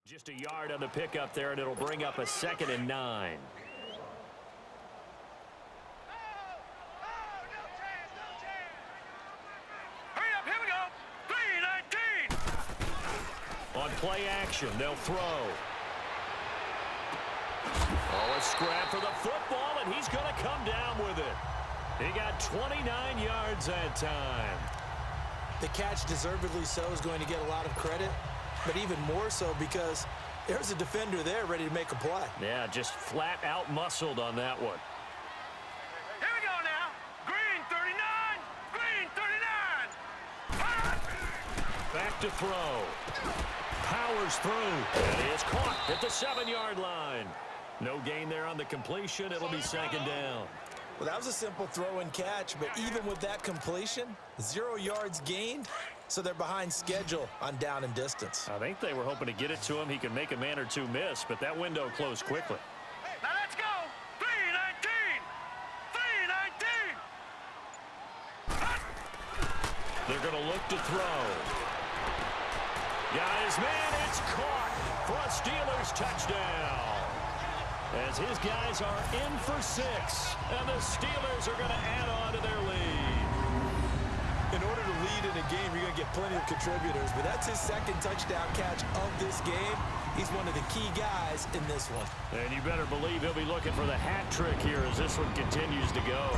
Just a yard on the pickup there, and it'll bring up a 2nd and 9. Hurry up, here we go. 3-19. On play action, they'll throw. Oh, a scrap for the football, and he's going to come down with it. He got 29 yards that time. The catch, deservedly so, is going to get a lot of credit, but even more so because there's a defender there ready to make a play. Yeah, just flat out muscled on that one. Here we go now. Green 39. Green 39. Back to throw. Powers through. And he is caught at the 7-yard line. No gain there on the completion. It'll be 2nd down. Well, that was a simple throw and catch, but even with that completion, 0 yards gained, so they're behind schedule on down and distance. I think they were hoping to get it to him. He could make a man or two miss, but that window closed quickly. Now let's go. 3-19. 3-19. They're going to look to throw. Got his man. It's caught for a Steelers touchdown. As his guys are in for 6, and the Steelers are going to add on to their lead. In order to lead in a game, you're going to get plenty of contributors, but that's his 2nd touchdown catch of this game. He's one of the key guys in this one. And you better believe he'll be looking for the hat trick here as this one continues to go.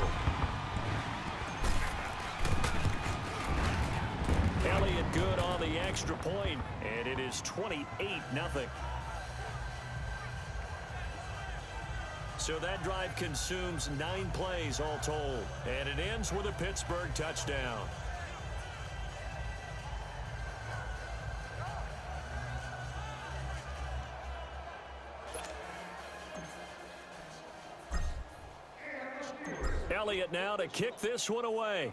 Elliott good on the extra point, and it is 28-0. So that drive consumes 9 plays all told, and it ends with a Pittsburgh touchdown. Elliott now to kick this one away.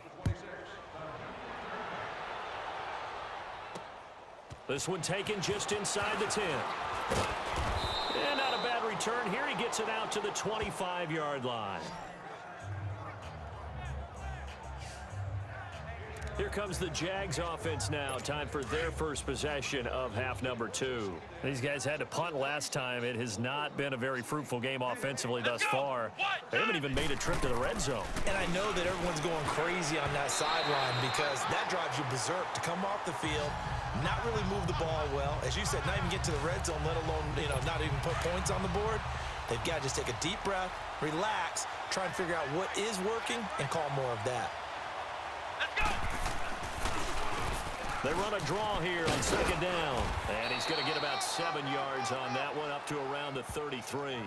This one taken just inside the 10. And not a bad return here. He gets it out to the 25-yard line. Here comes the Jags offense now. Time for their first possession of half number 2. These guys had to punt last time. It has not been a very fruitful game offensively thus far. They haven't even made a trip to the red zone. And I know that everyone's going crazy on that sideline because that drives you berserk to come off the field, not really move the ball well. As you said, not even get to the red zone, let alone, not even put points on the board. They've got to just take a deep breath, relax, try and figure out what is working, and call more of that. Let's go. They run a draw here on 2nd down. And he's going to get about 7 yards on that one, up to around the 33.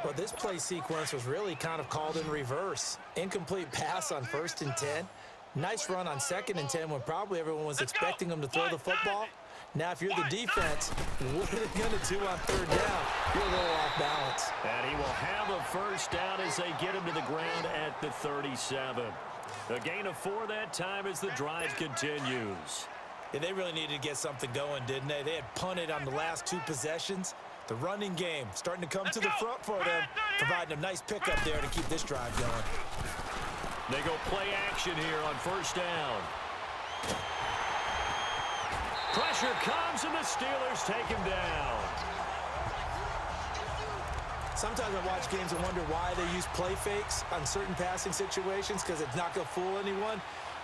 Well, this play sequence was really kind of called in reverse. Incomplete pass on 1st and 10. Nice run on 2nd and 10 when probably everyone was expecting them to throw the football. Now, if you're the defense, what are they going to do on 3rd down? You're a little off balance. And he will have a 1st down as they get him to the ground at the 37. A gain of 4 that time as the drive continues. Yeah, they really needed to get something going, didn't they? They had punted on the last 2 possessions. The running game starting to come to the front for them, providing a nice pickup there to keep this drive going. They go play action here on 1st down. Pressure comes, and the Steelers take him down. Sometimes I watch games and wonder why they use play fakes on certain passing situations because it's not going to fool anyone.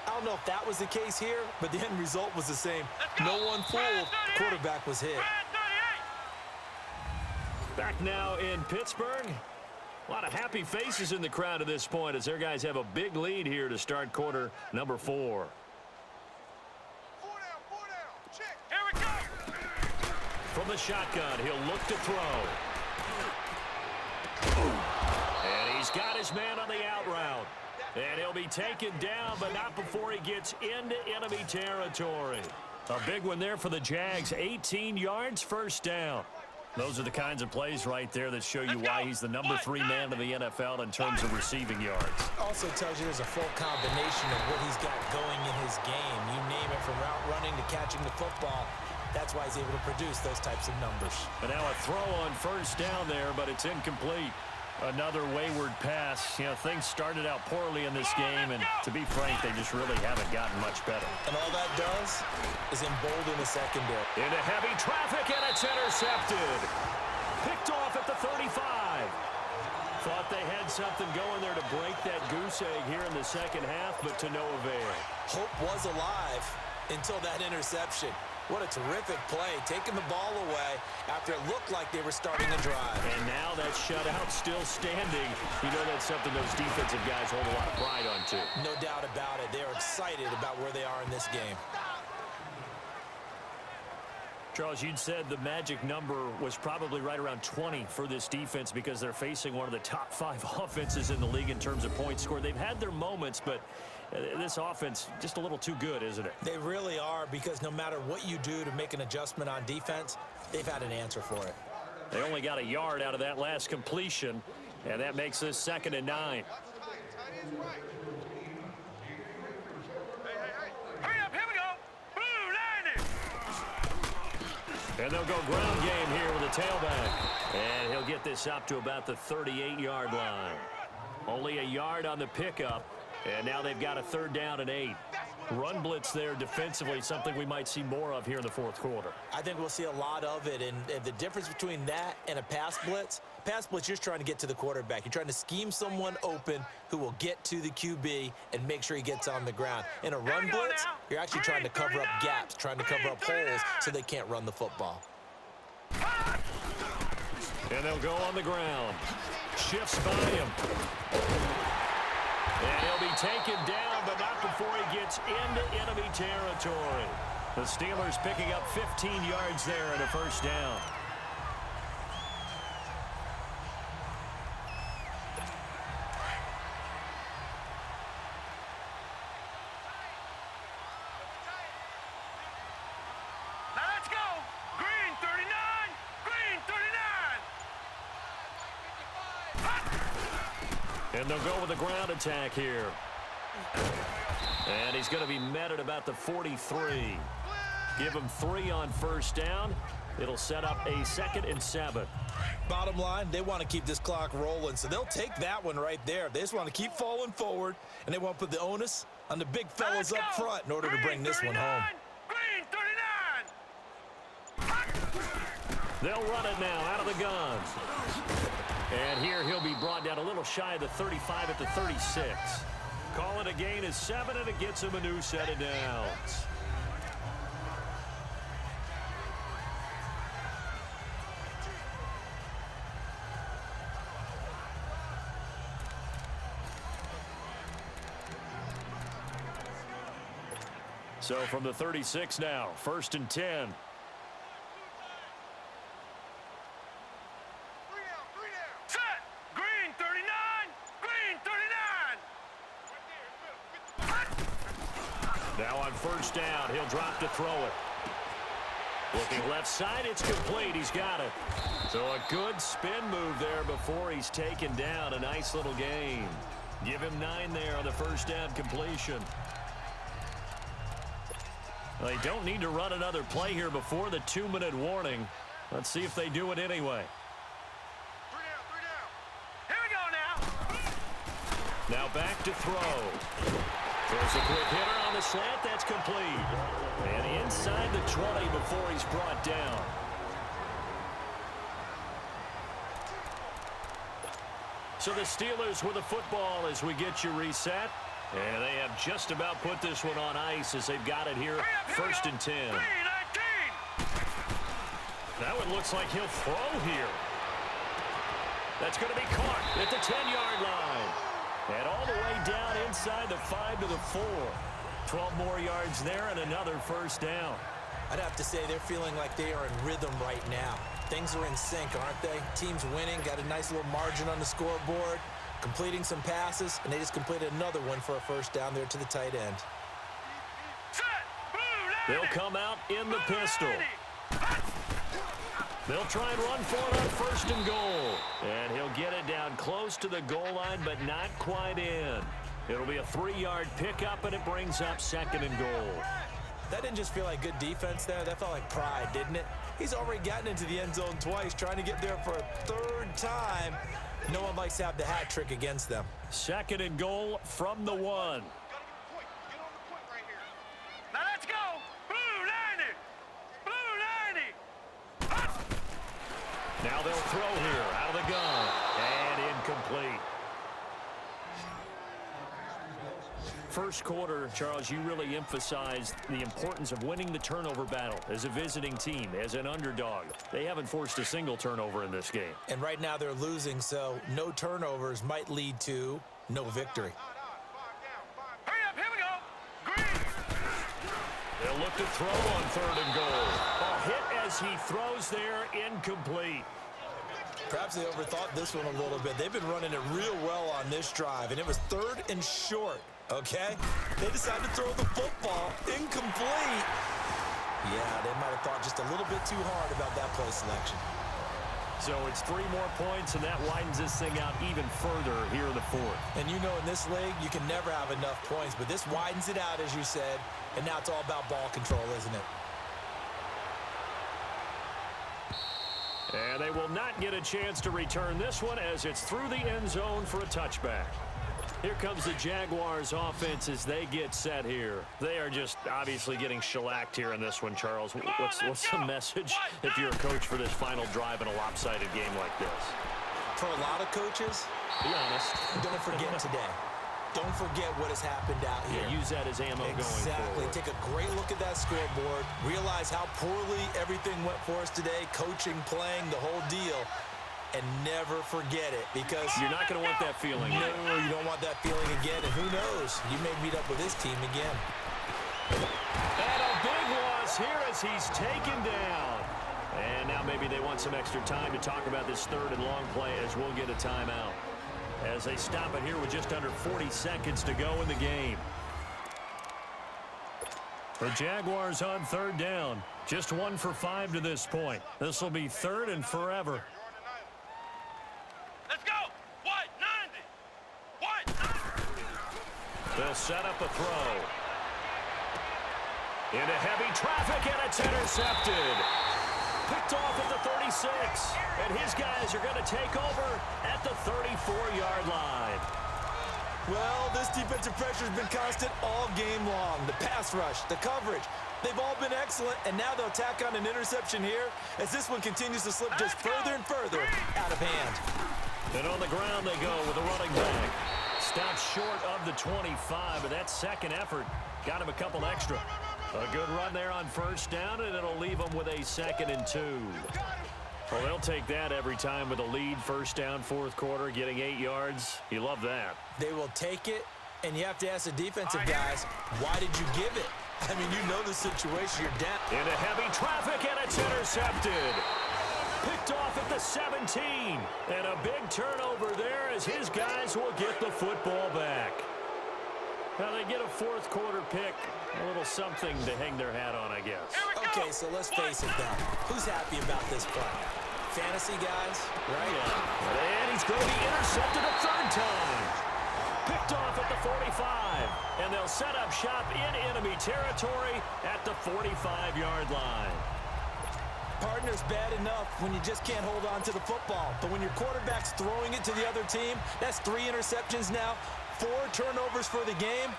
I don't know if that was the case here, but the end result was the same. No one fooled. Quarterback was hit. Back now in Pittsburgh. A lot of happy faces in the crowd at this point as their guys have a big lead here to start quarter number 4. 4 down. Check. Here we go. From the shotgun, he'll look to throw. And he's got his man on the out route. And he'll be taken down, but not before he gets into enemy territory. A big one there for the Jags. 18 yards, 1st down. Those are the kinds of plays right there that show you why he's the number 3 man of the NFL in terms of receiving yards. Also tells you there's a full combination of what he's got going in his game. You name it, from route running to catching the football. That's why he's able to produce those types of numbers. And now a throw on 1st down there, but it's incomplete. Another wayward pass. Things started out poorly in this game, and to be frank, they just really haven't gotten much better. And all that does is embolden the secondary. Into heavy traffic, and it's intercepted. Picked off at the 35. Thought they had something going there to break that goose egg here in the second half, but to no avail. Hope was alive until that interception. What a terrific play, taking the ball away after it looked like they were starting a drive. And now that shutout still standing. You know that's something those defensive guys hold a lot of pride on, too. No doubt about it. They're excited about where they are in this game. Charles, you'd said the magic number was probably right around 20 for this defense because they're facing one of the top 5 offenses in the league in terms of points scored. They've had their moments, but this offense just a little too good, isn't it? They really are, because no matter what you do to make an adjustment on defense, they've had an answer for it. They only got a yard out of that last completion, and that makes this 2nd and 9. And they'll go ground game here with a tailback. And he'll get this up to about the 38-yard line. Only a yard on the pickup, and now they've got a 3rd down and 8. Run blitz there defensively, something we might see more of here in the 4th quarter. I think we'll see a lot of it, and the difference between that and a pass blitz, you're just trying to get to the quarterback. You're trying to scheme someone open who will get to the QB and make sure he gets on the ground. In a run blitz, you're actually trying to cover up gaps, trying to cover up holes so they can't run the football. And they'll go on the ground. Shifts by him. And he'll be taken down, but not before he gets into enemy territory. The Steelers picking up 15 yards there and a 1st down. Now let's go. Green 39. Green 39. And they'll go with a ground attack here. And he's going to be met at about the 43. Give him 3 on 1st down. It'll set up a 2nd and 7. Bottom line, they want to keep this clock rolling, so they'll take that one right there. They just want to keep falling forward, and they want to put the onus on the big fellas up front in order to bring this one home. Green 39. They'll run it now out of the gun. And here he'll be brought down a little shy of the 35 at the 36. Call it a gain of 7, and it gets him a new set of downs. So from the 36 now, 1st and 10. Set. Green 39. Green 39. Now on 1st down, he'll drop to throw it. Looking left side, it's complete. He's got it. So a good spin move there before he's taken down. A nice little gain. Give him 9 there on the 1st down completion. Well, they don't need to run another play here before the 2-minute warning. Let's see if they do it anyway. 3 down. Here we go now. Now back to throw. Throws a quick hitter on the slant. That's complete. And inside the 20 before he's brought down. So the Steelers with the football as we get you reset. And they have just about put this one on ice as they've got it here, 1st and 10. That one looks like he'll throw here. That's going to be caught at the 10-yard line. And all the way down inside the 5 to the 4. 12 more yards there and another 1st down. I'd have to say they're feeling like they are in rhythm right now. Things are in sync, aren't they? Team's winning, got a nice little margin on the scoreboard, completing some passes, and they just completed another one for a 1st down there to the tight end. They'll come out in the pistol. They'll try and run for it on 1st and goal. And he'll get it down close to the goal line, but not quite in. It'll be a 3-yard pickup, and it brings up 2nd and goal. That didn't just feel like good defense there. That felt like pride, didn't it? He's already gotten into the end zone twice, trying to get there for a 3rd time. No one likes to have the hat trick against them. 2nd and goal from the 1. Now let's go. Blue they'll throw here out of the gun. And incomplete. First quarter, Charles, you really emphasized the importance of winning the turnover battle as a visiting team, as an underdog. They haven't forced a single turnover in this game. And right now they're losing, so no turnovers might lead to no victory. Hurry up, here we go. Green. They'll look to throw on 3rd and goal. A hit as he throws there, incomplete. Perhaps they overthought this one a little bit. They've been running it real well on this drive, and it was 3rd and short. Okay, they decided to throw the football, incomplete. Yeah, they might have thought just a little bit too hard about that play selection. So it's 3 more points, and that widens this thing out even further here in the 4th. And you know in this league, you can never have enough points, but this widens it out, as you said, and now it's all about ball control, isn't it? And they will not get a chance to return this one as it's through the end zone for a touchback. Here comes the Jaguars offense as they get set here. They are just obviously getting shellacked here in this one, Charles. What's the message if you're a coach for this final drive in a lopsided game like this? For a lot of coaches, be honest, don't forget today. Don't forget what has happened out here. Yeah, use that as ammo going forward. Exactly. Take a great look at that scoreboard. Realize how poorly everything went for us today. Coaching, playing, the whole deal. And never forget it, because you're not going to want that feeling. No, you don't want that feeling again. And who knows? You may meet up with this team again. And a big loss here as he's taken down. And now maybe they want some extra time to talk about this 3rd and long play as we'll get a timeout. As they stop it here with just under 40 seconds to go in the game. The Jaguars on 3rd down. Just 1 for 5 to this point. This will be 3rd and forever. Let's go. What? 90. What? They'll set up a throw. Into heavy traffic, and it's intercepted. Picked off at the 36. And his guys are going to take over at the 34-yard line. Well, this defensive pressure has been constant all game long. The pass rush, the coverage, they've all been excellent, and now they'll tack on an interception here as this one continues to slip just further and further out of hand. And on the ground they go with a running back. Stopped short of the 25, but that second effort got him a couple extra. A good run there on 1st down, and it'll leave them with a 2nd and 2. Well, they'll take that every time with a lead. 1st down, 4th quarter, getting 8 yards. You love that. They will take it, and you have to ask the defensive guys, why did you give it? I mean, you know the situation. You're down. Into heavy traffic, and it's intercepted. Picked off at the 17. And a big turnover there as his guys will get the football back. Now they get a 4th quarter pick. A little something to hang their hat on, I guess. Okay, so let's face it then. Who's happy about this play? Fantasy guys, right? Yeah. And he's going to be intercepted a 3rd time. Picked off at the 45. And they'll set up shop in enemy territory at the 45-yard line. Partner's bad enough when you just can't hold on to the football. But when your quarterback's throwing it to the other team, that's 3 interceptions now, 4 turnovers for the game.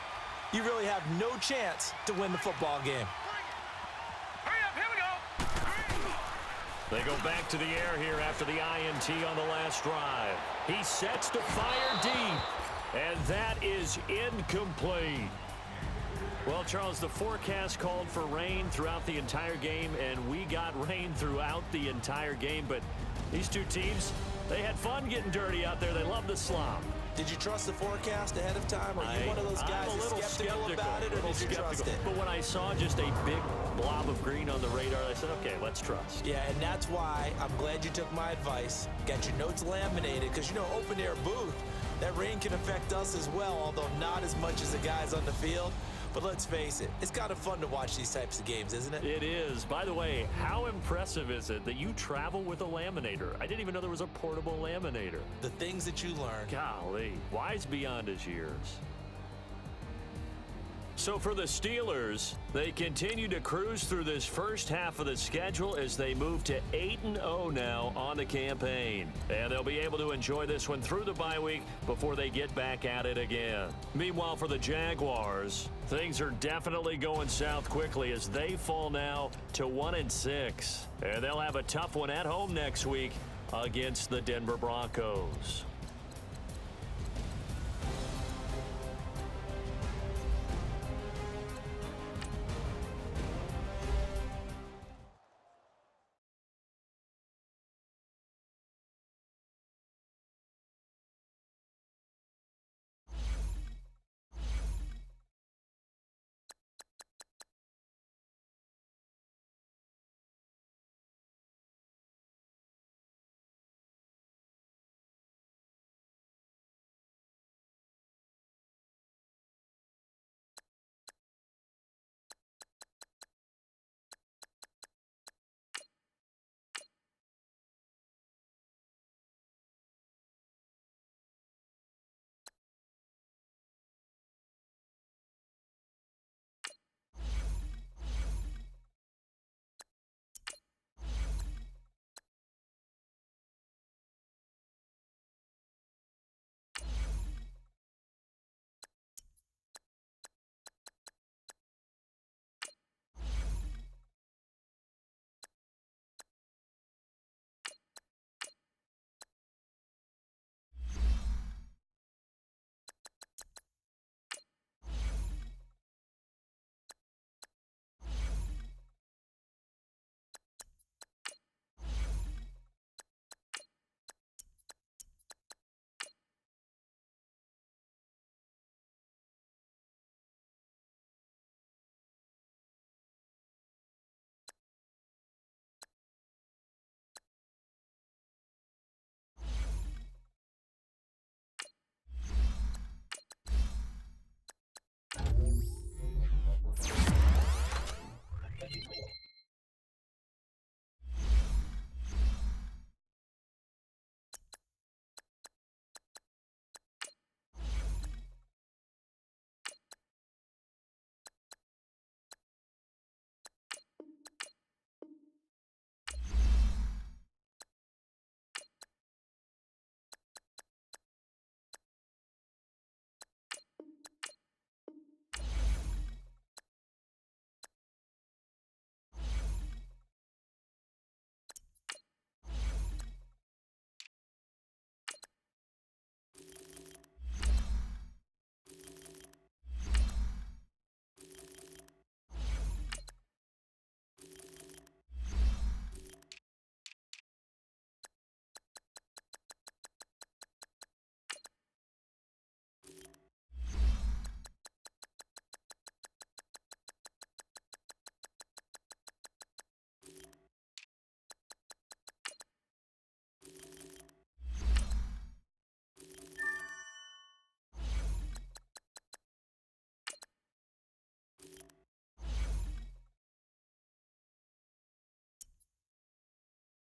You really have no chance to win the football game. Hurry up, here we go. They go back to the air here after the INT on the last drive. He sets to fire deep, and that is incomplete. Well, Charles, the forecast called for rain throughout the entire game, and we got rain throughout the entire game. But these two teams, they had fun getting dirty out there. They love the slop. Did you trust the forecast ahead of time? Are you one of those guys I'm a little skeptical about it, or did you trust it? But when I saw just a big blob of green on the radar, I said, okay, let's trust. Yeah, and that's why I'm glad you took my advice. Got your notes laminated, because, you know, open-air booth, that rain can affect us as well, although not as much as the guys on the field. But let's face it, it's kind of fun to watch these types of games, isn't it? It is. By the way, how impressive is it that you travel with a laminator? I didn't even know there was a portable laminator. The things that you learn. Golly, wise beyond his years. So for the Steelers, they continue to cruise through this first half of the schedule as they move to 8-0 now on the campaign. And they'll be able to enjoy this one through the bye week before they get back at it again. Meanwhile, for the Jaguars, things are definitely going south quickly as they fall now to 1-6. And they'll have a tough one at home next week against the Denver Broncos.